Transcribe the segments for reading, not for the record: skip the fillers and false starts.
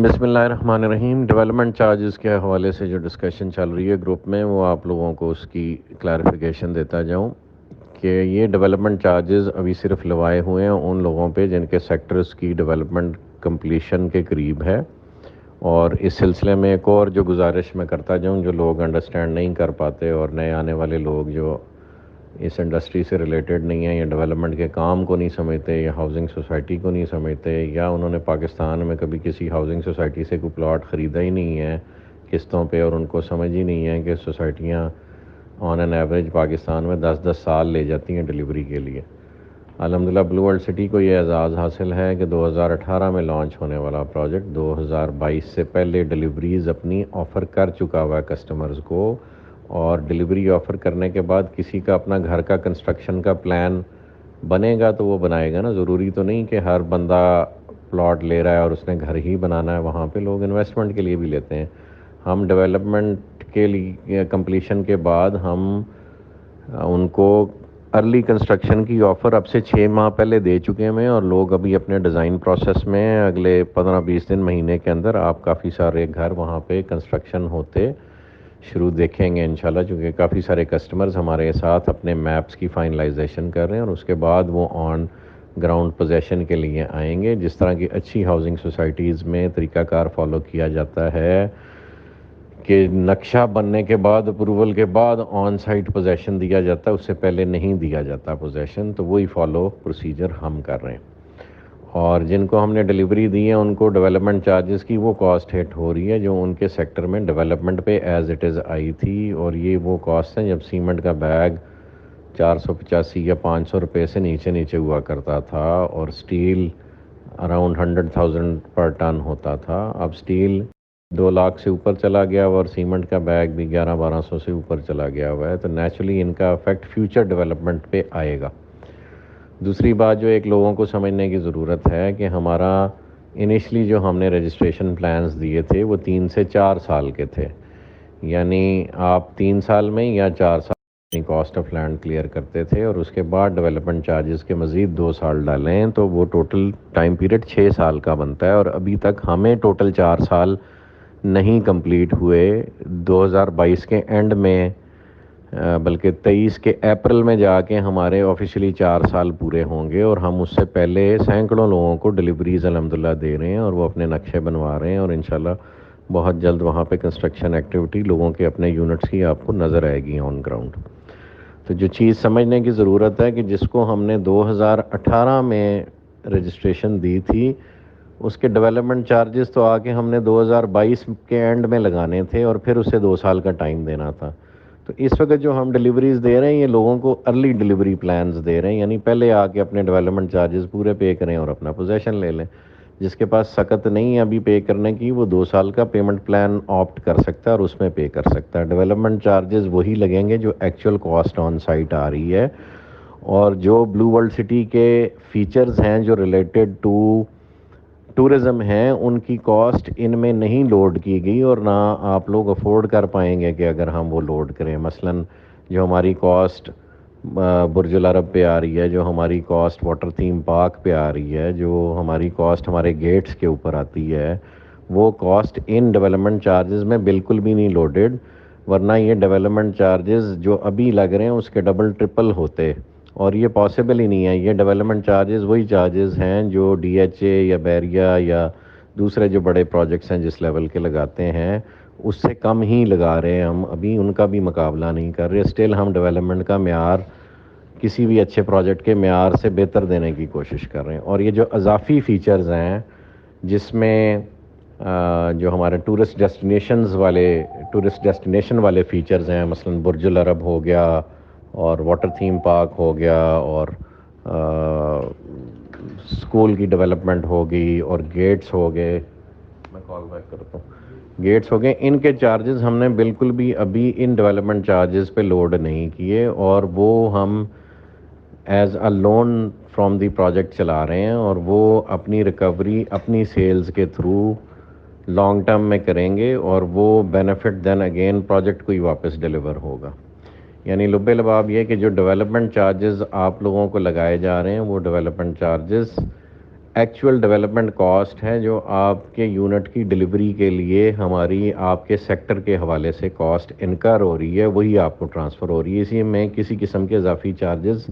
بسم اللہ الرحمن الرحیم۔ ڈیولپمنٹ چارجز کے حوالے سے جو ڈسکشن چل رہی ہے گروپ میں، وہ آپ لوگوں کو اس کی کلیریفیکیشن دیتا جاؤں کہ یہ ڈیولپمنٹ چارجز ابھی صرف لوائے ہوئے ہیں ان لوگوں پہ جن کے سیکٹرز کی ڈیولپمنٹ کمپلیشن کے قریب ہے۔ اور اس سلسلے میں ایک اور جو گزارش میں کرتا جاؤں، جو لوگ انڈرسٹینڈ نہیں کر پاتے اور نئے آنے والے لوگ جو اس انڈسٹری سے ریلیٹڈ نہیں ہیں یا ڈیولپمنٹ کے کام کو نہیں سمجھتے یا ہاؤسنگ سوسائٹی کو نہیں سمجھتے، یا انہوں نے پاکستان میں کبھی کسی ہاؤسنگ سوسائٹی سے کوئی پلاٹ خریدا ہی نہیں ہے قسطوں پہ، اور ان کو سمجھ ہی نہیں ہے کہ سوسائٹیاں آن این ایوریج پاکستان میں 10 سال لے جاتی ہیں ڈلیوری کے لیے۔ الحمدللہ بلو ورلڈ سٹی کو یہ اعزاز حاصل ہے کہ 2018 میں لانچ ہونے والا پروجیکٹ 2022 سے پہلے ڈلیوریز اپنی آفر کر چکا ہوا ہے کسٹمرز کو، اور ڈلیوری آفر کرنے کے بعد کسی کا اپنا گھر کا کنسٹرکشن کا پلان بنے گا تو وہ بنائے گا نا۔ ضروری تو نہیں کہ ہر بندہ پلاٹ لے رہا ہے اور اس نے گھر ہی بنانا ہے، وہاں پہ لوگ انویسٹمنٹ کے لیے بھی لیتے ہیں۔ ہم ڈیولپمنٹ کے لیے کمپلیشن کے بعد ہم ان کو ارلی کنسٹرکشن کی آفر اب سے 6 ماہ پہلے دے چکے ہیں، اور لوگ ابھی اپنے ڈیزائن پروسیس میں اگلے 15-20 دن مہینے کے اندر آپ کافی سارے گھر وہاں پہ کنسٹرکشن ہوتے شروع دیکھیں گے انشاءاللہ، چونکہ کافی سارے کسٹمرز ہمارے ساتھ اپنے میپس کی فائنلائزیشن کر رہے ہیں، اور اس کے بعد وہ آن گراؤنڈ پوزیشن کے لیے آئیں گے۔ جس طرح کی اچھی ہاؤسنگ سوسائٹیز میں طریقہ کار فالو کیا جاتا ہے کہ نقشہ بننے کے بعد، اپروول کے بعد آن سائٹ پوزیشن دیا جاتا ہے، اس سے پہلے نہیں دیا جاتا پوزیشن، تو وہی فالو پروسیجر ہم کر رہے ہیں۔ اور جن کو ہم نے ڈلیوری دی ہے ان کو ڈیولپمنٹ چارجز کی وہ کاسٹ ہٹ ہو رہی ہے جو ان کے سیکٹر میں ڈیولپمنٹ پہ ایز اٹ از آئی تھی، اور یہ وہ کاسٹ ہیں جب سیمنٹ کا بیگ 485 یا 500 روپے سے نیچے ہوا کرتا تھا، اور سٹیل اراؤنڈ 100,000 پر ٹن ہوتا تھا۔ اب سٹیل 2 لاکھ سے اوپر چلا گیا ہوا، اور سیمنٹ کا بیگ بھی 1100-1200 سے اوپر چلا گیا ہوا ہے، تو نیچرلی ان کا افیکٹ فیوچر ڈیولپمنٹ پہ آئے گا۔ دوسری بات جو ایک لوگوں کو سمجھنے کی ضرورت ہے کہ ہمارا انیشلی جو ہم نے رجسٹریشن پلانز دیے تھے وہ 3 سے 4 سال کے تھے، یعنی آپ 3 سال میں یا 4 سال میں کاسٹ آف لینڈ کلیئر کرتے تھے، اور اس کے بعد ڈیولپمنٹ چارجز کے مزید 2 سال ڈالیں تو وہ ٹوٹل ٹائم پیریڈ 6 سال کا بنتا ہے، اور ابھی تک ہمیں ٹوٹل 4 سال نہیں کمپلیٹ ہوئے۔ 2022 کے اینڈ میں بلکہ 23 کے اپریل میں جا کے ہمارے آفیشلی 4 سال پورے ہوں گے، اور ہم اس سے پہلے سینکڑوں لوگوں کو ڈلیوریز الحمدللہ دے رہے ہیں، اور وہ اپنے نقشے بنوا رہے ہیں، اور انشاءاللہ بہت جلد وہاں پہ کنسٹرکشن ایکٹیویٹی لوگوں کے اپنے یونٹس کی آپ کو نظر آئے گی آن گراؤنڈ۔ تو جو چیز سمجھنے کی ضرورت ہے کہ جس کو ہم نے 2018 میں رجسٹریشن دی تھی، اس کے ڈیولپمنٹ چارجز تو آ کے ہم نے 2022 کے اینڈ میں لگانے تھے، اور پھر اسے 2 سال کا ٹائم دینا تھا۔ تو اس وقت جو ہم ڈلیوریز دے رہے ہیں یہ لوگوں کو ارلی ڈلیوری پلانز دے رہے ہیں، یعنی پہلے آ کے اپنے ڈیولپمنٹ چارجز پورے پے کریں اور اپنا پوزیشن لے لیں۔ جس کے پاس سکت نہیں ہے ابھی پے کرنے کی، وہ 2 سال کا پیمنٹ پلان آپٹ کر سکتا ہے اور اس میں پے کر سکتا ہے۔ ڈیولپمنٹ چارجز وہی لگیں گے جو ایکچوئل کاسٹ آن سائٹ آ رہی ہے، اور جو بلو ورلڈ سٹی کے فیچرز ہیں جو ریلیٹڈ ٹو ٹورزم ہیں، ان کی کاسٹ ان میں نہیں لوڈ کی گئی، اور نہ آپ لوگ افورڈ کر پائیں گے کہ اگر ہم وہ لوڈ کریں۔ مثلاً جو ہماری کاسٹ برج العرب پہ آ رہی ہے، جو ہماری کاسٹ واٹر تھیم پارک پہ آ رہی ہے، جو ہماری کاسٹ ہمارے گیٹس کے اوپر آتی ہے، وہ کاسٹ ان ڈیولپمنٹ چارجز میں بالکل بھی نہیں لوڈڈ، ورنہ یہ ڈیولپمنٹ چارجز جو ابھی لگ رہے ہیں اس کے ڈبل ٹرپل ہوتے، اور یہ پاسبل ہی نہیں ہے۔ یہ ڈیولپمنٹ چارجز وہی چارجز ہیں جو ڈی ایچ اے یا بیریا یا دوسرے جو بڑے پروجیکٹس ہیں جس لیول کے لگاتے ہیں، اس سے کم ہی لگا رہے ہیں ہم، ابھی ان کا بھی مقابلہ نہیں کر رہے۔ اسٹل ہم ڈیولپمنٹ کا معیار کسی بھی اچھے پروجیکٹ کے معیار سے بہتر دینے کی کوشش کر رہے ہیں۔ اور یہ جو اضافی فیچرز ہیں جس میں جو ہمارے ٹورسٹ ڈیسٹینیشن والے فیچرز ہیں، مثلا برج العرب ہو گیا، اور واٹر تھیم پارک ہو گیا، اور اسکول کی ڈیولپمنٹ ہوگی، اور گیٹس ہو گئے، میں کال بیک کرتا ہوں، گیٹس ہو گئے، ان کے چارجز ہم نے بالکل بھی ابھی ان ڈیولپمنٹ چارجز پہ لوڈ نہیں کیے، اور وہ ہم as a loan from the project چلا رہے ہیں، اور وہ اپنی ریکوری اپنی سیلز کے تھرو لانگ ٹرم میں کریں گے، اور وہ بینیفٹ دین اگین پروجیکٹ کو ہی واپس ڈیلیور ہوگا۔ یعنی لب لباب یہ کہ جو ڈیولپمنٹ چارجز آپ لوگوں کو لگائے جا رہے ہیں وہ development charges actual development cost ہے جو آپ کے یونٹ کی ڈلیوری کے لیے ہماری آپ کے سیکٹر کے حوالے سے کاسٹ انکر ہو رہی ہے، وہی آپ کو ٹرانسفر ہو رہی ہے. اسی میں کسی قسم کے اضافی چارجز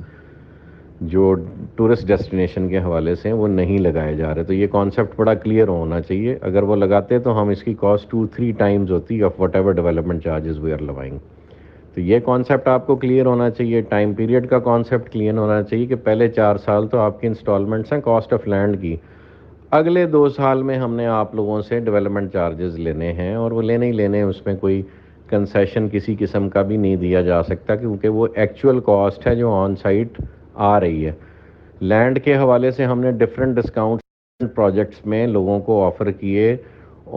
جو ٹورسٹ ڈیسٹینیشن کے حوالے سے ہیں وہ نہیں لگائے جا رہے. تو یہ کانسیپٹ بڑا کلیئر ہونا چاہیے. اگر وہ لگاتے تو ہم اس کی کاسٹ 2-3 ٹائمز ہوتی of what ever development charges we are levying. تو یہ کانسیپٹ آپ کو کلیئر ہونا چاہیے. ٹائم پیریڈ کا کانسیپٹ کلیئر ہونا چاہیے کہ پہلے 4 سال تو آپ کی انسٹالمنٹس ہیں کاسٹ آف لینڈ کی، اگلے 2 سال میں ہم نے آپ لوگوں سے ڈیولپمنٹ چارجز لینے ہیں، اور وہ لینے ہی لینے، اس میں کوئی کنسیشن کسی قسم کا بھی نہیں دیا جا سکتا کیونکہ وہ ایکچوئل کاسٹ ہے جو آن سائٹ آ رہی ہے. لینڈ کے حوالے سے ہم نے ڈفرینٹ ڈسکاؤنٹ پروجیکٹس میں لوگوں کو آفر کیے،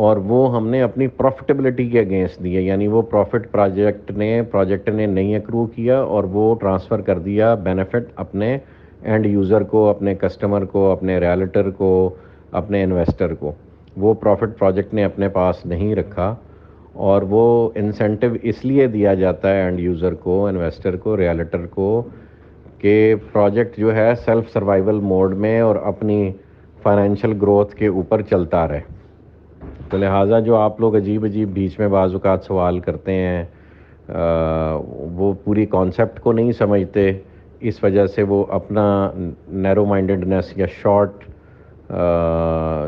اور وہ ہم نے اپنی پروفٹیبلٹی کے اگینسٹ دیے، یعنی وہ پروفٹ پروجیکٹ نے نہیں اکرو کیا اور وہ ٹرانسفر کر دیا بینیفٹ اپنے اینڈ یوزر کو، اپنے کسٹمر کو، اپنے ریالٹر کو، اپنے انویسٹر کو. وہ پروفٹ پروجیکٹ نے اپنے پاس نہیں رکھا، اور وہ انسینٹو اس لیے دیا جاتا ہے اینڈ یوزر کو، انویسٹر کو، ریالٹر کو، کہ پروجیکٹ جو ہے سیلف سروائیول موڈ میں اور اپنی فائنینشیل گروتھ کے اوپر چلتا رہے. تو لہٰذا جو آپ لوگ عجیب بیچ میں بعض اوقات سوال کرتے ہیں، وہ پوری کانسیپٹ کو نہیں سمجھتے، اس وجہ سے وہ اپنا نیرو مائنڈڈنیس یا شارٹ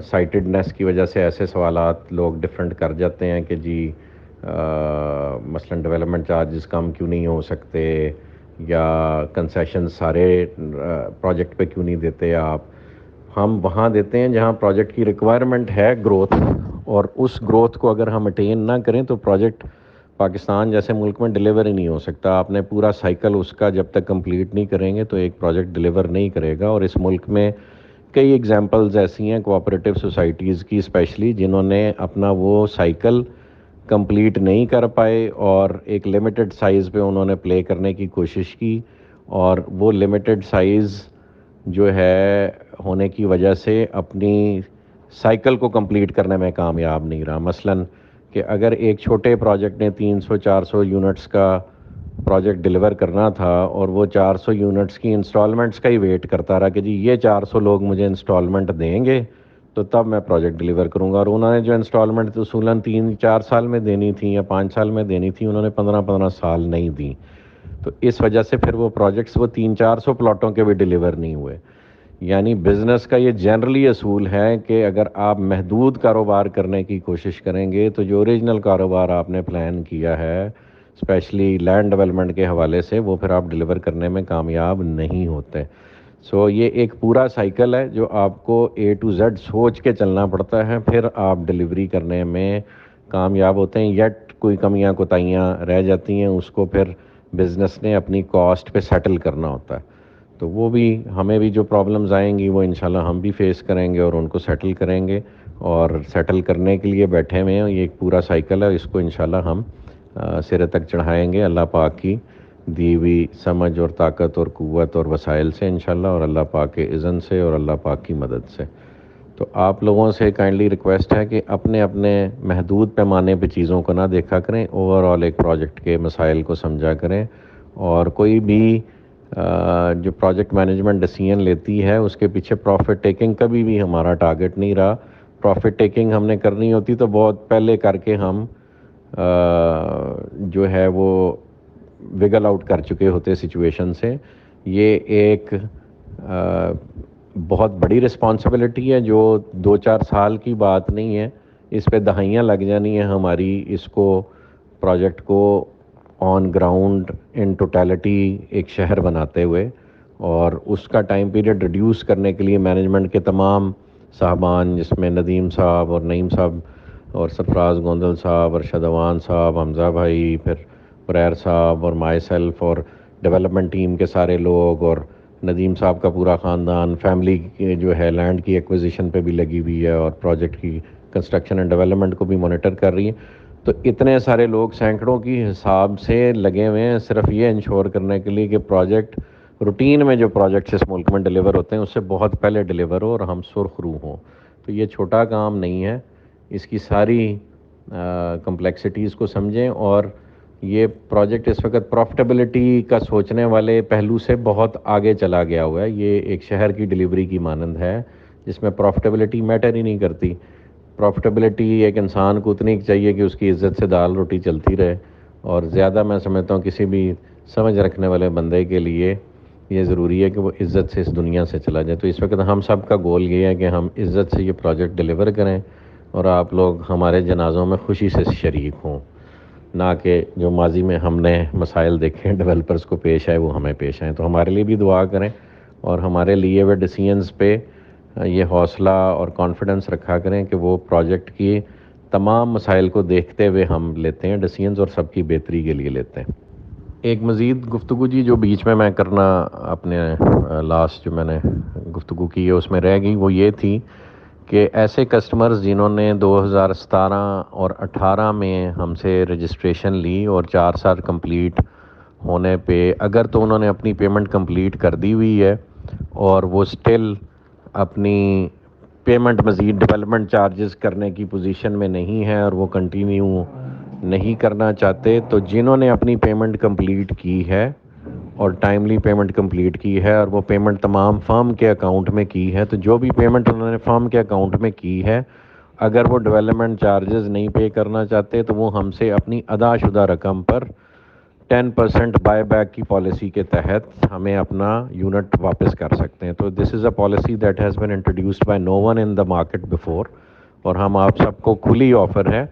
سائٹڈنیس کی وجہ سے ایسے سوالات لوگ ڈفرینٹ کر جاتے ہیں کہ جی مثلا ڈیولپمنٹ چارجز کم کیوں نہیں ہو سکتے، یا کنسیشن سارے پروجیکٹ پہ کیوں نہیں دیتے آپ. ہم وہاں دیتے ہیں جہاں پروجیکٹ کی ریکوائرمنٹ ہے گروتھ، اور اس گروتھ کو اگر ہم اٹین نہ کریں تو پروجیکٹ پاکستان جیسے ملک میں ڈیلیور ہی نہیں ہو سکتا. آپ نے پورا سائیکل اس کا جب تک کمپلیٹ نہیں کریں گے تو ایک پروجیکٹ ڈیلیور نہیں کرے گا. اور اس ملک میں کئی ایگزامپلز ایسی ہیں کوآپریٹو سوسائٹیز کی اسپیشلی، جنہوں نے اپنا وہ سائیکل کمپلیٹ نہیں کر پائے اور ایک لمیٹڈ سائز پہ انہوں نے پلے کرنے کی کوشش کی، اور وہ لمیٹڈ سائز جو ہے ہونے کی وجہ سے اپنی سائیکل کو کمپلیٹ کرنے میں کامیاب نہیں رہا. مثلاً کہ اگر ایک چھوٹے پروجیکٹ نے 300-400 یونٹس کا پروجیکٹ ڈیلیور کرنا تھا، اور وہ 400 یونٹس کی انسٹالمنٹس کا ہی ویٹ کرتا رہا کہ جی یہ 400 لوگ مجھے انسٹالمنٹ دیں گے تو تب میں پروجیکٹ ڈیلیور کروں گا، اور انہوں نے جو انسٹالمنٹ اصولاً 3-4 سال میں دینی تھی یا 5 سال میں دینی تھی، انہوں نے 15 سال نہیں دی. تو اس وجہ سے پھر وہ پروجیکٹس وہ 300-400 پلاٹوں کے بھی ڈیلیور نہیں ہوئے. یعنی بزنس کا یہ جنرلی اصول ہے کہ اگر آپ محدود کاروبار کرنے کی کوشش کریں گے تو جو اوریجنل کاروبار آپ نے پلان کیا ہے اسپیشلی لینڈ ڈیولپمنٹ کے حوالے سے، وہ پھر آپ ڈیلیور کرنے میں کامیاب نہیں ہوتے. سو یہ ایک پورا سائیکل ہے جو آپ کو A to Z سوچ کے چلنا پڑتا ہے، پھر آپ ڈیلیوری کرنے میں کامیاب ہوتے ہیں. یٹ کوئی کمیاں کوتاہیاں رہ جاتی ہیں، اس کو پھر بزنس نے اپنی کاسٹ پہ سیٹل کرنا ہوتا ہے. تو وہ بھی ہمیں بھی جو پرابلمز آئیں گی وہ انشاءاللہ ہم بھی فیس کریں گے اور ان کو سیٹل کریں گے، اور سیٹل کرنے کے لیے بیٹھے ہوئے ہیں. یہ ایک پورا سائیکل ہے، اس کو انشاءاللہ ہم سرے تک چڑھائیں گے اللہ پاک کی دی ہوئی سمجھ اور طاقت اور قوت اور وسائل سے انشاءاللہ، اور اللہ پاک کے اذن سے اور اللہ پاک کی مدد سے. تو آپ لوگوں سے کائنڈلی ریکویسٹ ہے کہ اپنے اپنے محدود پیمانے پہ چیزوں کو نہ دیکھا کریں، اوور آل ایک پروجیکٹ کے مسائل کو سمجھا کریں. اور کوئی بھی جو پروجیکٹ مینجمنٹ ڈیسیژن لیتی ہے اس کے پیچھے پروفٹ ٹیکنگ کبھی بھی ہمارا ٹارگٹ نہیں رہا. پروفٹ ٹیکنگ ہم نے کرنی ہوتی تو بہت پہلے کر کے ہم جو ہے وہ وگل آؤٹ کر چکے ہوتے سچویشن سے. یہ ایک بہت بڑی رسپانسبلٹی ہے جو 2-4 سال کی بات نہیں ہے، اس پہ دہائیاں لگ جانی ہیں ہماری اس کو پروجیکٹ کو آن گراؤنڈ ان ٹوٹیلٹی ایک شہر بناتے ہوئے. اور اس کا ٹائم پیریڈ ریڈیوس کرنے کے لیے مینجمنٹ کے تمام صاحبان، جس میں ندیم صاحب اور نعیم صاحب اور سرفراز گوندل صاحب، ارشد اوان صاحب، حمزہ بھائی، پھر پریر صاحب اور مائی سیلف اور ڈیولپمنٹ ٹیم کے سارے لوگ، اور ندیم صاحب کا پورا خاندان، فیملی جو ہے لینڈ کی ایکوزیشن پہ بھی لگی ہوئی ہے اور پروجیکٹ کی کنسٹرکشن اینڈ ڈیولپمنٹ کو بھی مانیٹر کر رہی ہے. تو اتنے سارے لوگ سینکڑوں کی حساب سے لگے ہوئے ہیں صرف یہ انشور کرنے کے لیے کہ پروجیکٹ روٹین میں جو پروجیکٹس اس ملک میں ڈیلیور ہوتے ہیں اس سے بہت پہلے ڈیلیور ہو اور ہم سرخ روح ہوں. تو یہ چھوٹا کام نہیں ہے، اس کی ساری کمپلیکسٹیز کو سمجھیں. اور یہ پروجیکٹ اس وقت پروفٹیبلٹی کا سوچنے والے پہلو سے بہت آگے چلا گیا ہوا ہے. یہ ایک شہر کی ڈیلیوری کی مانند ہے جس میں پروفٹیبلٹی میٹر ہی نہیں کرتی. پروفٹیبلٹی ایک انسان کو اتنی چاہیے کہ اس کی عزت سے دال روٹی چلتی رہے, اور زیادہ میں سمجھتا ہوں کسی بھی سمجھ رکھنے والے بندے کے لیے یہ ضروری ہے کہ وہ عزت سے اس دنیا سے چلا جائے. تو اس وقت ہم سب کا گول یہ ہے کہ ہم عزت سے یہ پروجیکٹ ڈیلیور کریں اور آپ لوگ ہمارے جنازوں میں خوشی سے شریک ہوں, نہ کہ جو ماضی میں ہم نے مسائل دیکھے ڈیولپرز کو پیش آئے وہ ہمیں پیش آئیں. تو ہمارے لیے بھی دعا کریں اور ہمارے لیے وہ ڈیسیژنز پہ یہ حوصلہ اور کانفیڈنس رکھا کریں کہ وہ پروجیکٹ کی تمام مسائل کو دیکھتے ہوئے ہم لیتے ہیں ڈیسیژنز اور سب کی بہتری کے لیے لیتے ہیں. ایک مزید گفتگو جی جو بیچ میں کرنا اپنے لاسٹ جو میں نے گفتگو کی ہے اس میں رہ گئی, وہ یہ تھی کہ ایسے کسٹمرز جنہوں نے 2017 اور 18 میں ہم سے رجسٹریشن لی اور 4 سال کمپلیٹ ہونے پہ اگر تو انہوں نے اپنی پیمنٹ کمپلیٹ کر دی ہوئی ہے اور وہ سٹل اپنی پیمنٹ مزید ڈیولپمنٹ چارجز کرنے کی پوزیشن میں نہیں ہے اور وہ کنٹینیو نہیں کرنا چاہتے, تو جنہوں نے اپنی پیمنٹ کمپلیٹ کی ہے اور ٹائملی پیمنٹ کمپلیٹ کی ہے اور وہ پیمنٹ تمام فرم کے اکاؤنٹ میں کی ہے, تو جو بھی پیمنٹ انہوں نے فرم کے اکاؤنٹ میں کی ہے اگر وہ ڈیولپمنٹ چارجز نہیں پے کرنا چاہتے تو وہ ہم سے اپنی ادا شدہ رقم پر 10% بائی بیک کی پالیسی کے تحت ہمیں اپنا یونٹ واپس کر سکتے ہیں. تو this is a policy that has been introduced by no one in the market before, اور ہم آپ سب کو کھلی آفر ہے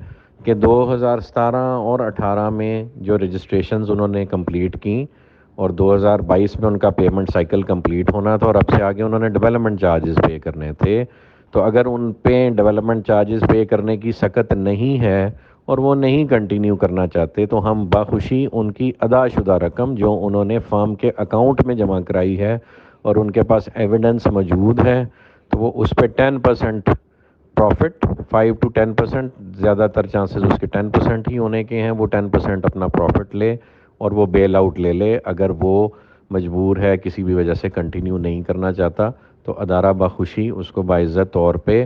کہ 2017 اور 18 میں جو رجسٹریشنز انہوں نے کمپلیٹ کی اور 2022 میں ان کا پیمنٹ سائیکل کمپلیٹ ہونا تھا اور اب سے آگے انہوں نے ڈیولپمنٹ چارجز پے کرنے تھے, تو اگر ان پہ ڈیولپمنٹ چارجز پے کرنے کی سخت نہیں ہے اور وہ نہیں کنٹینیو کرنا چاہتے تو ہم بخوشی ان کی ادا شدہ رقم جو انہوں نے فرم کے اکاؤنٹ میں جمع کرائی ہے اور ان کے پاس ایویڈنس موجود ہے تو وہ اس پہ 10% پروفٹ 5 to 10%, زیادہ تر چانسز اس کے 10% ہی ہونے کے ہیں, وہ 10% اپنا پروفٹ لے اور وہ بیل آؤٹ لے لے. اگر وہ مجبور ہے کسی بھی وجہ سے کنٹینیو نہیں کرنا چاہتا تو ادارہ بخوشی اس کو باعزت طور پہ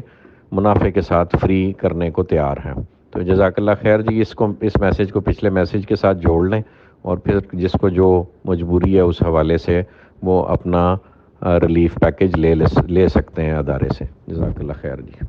منافع کے ساتھ فری کرنے کو تیار ہے. تو جزاک اللہ خیر جی, اس میسیج کو پچھلے میسیج کے ساتھ جوڑ لیں اور پھر جس کو جو مجبوری ہے اس حوالے سے وہ اپنا ریلیف پیکیج لے سکتے ہیں ادارے سے. جزاک اللہ خیر جی.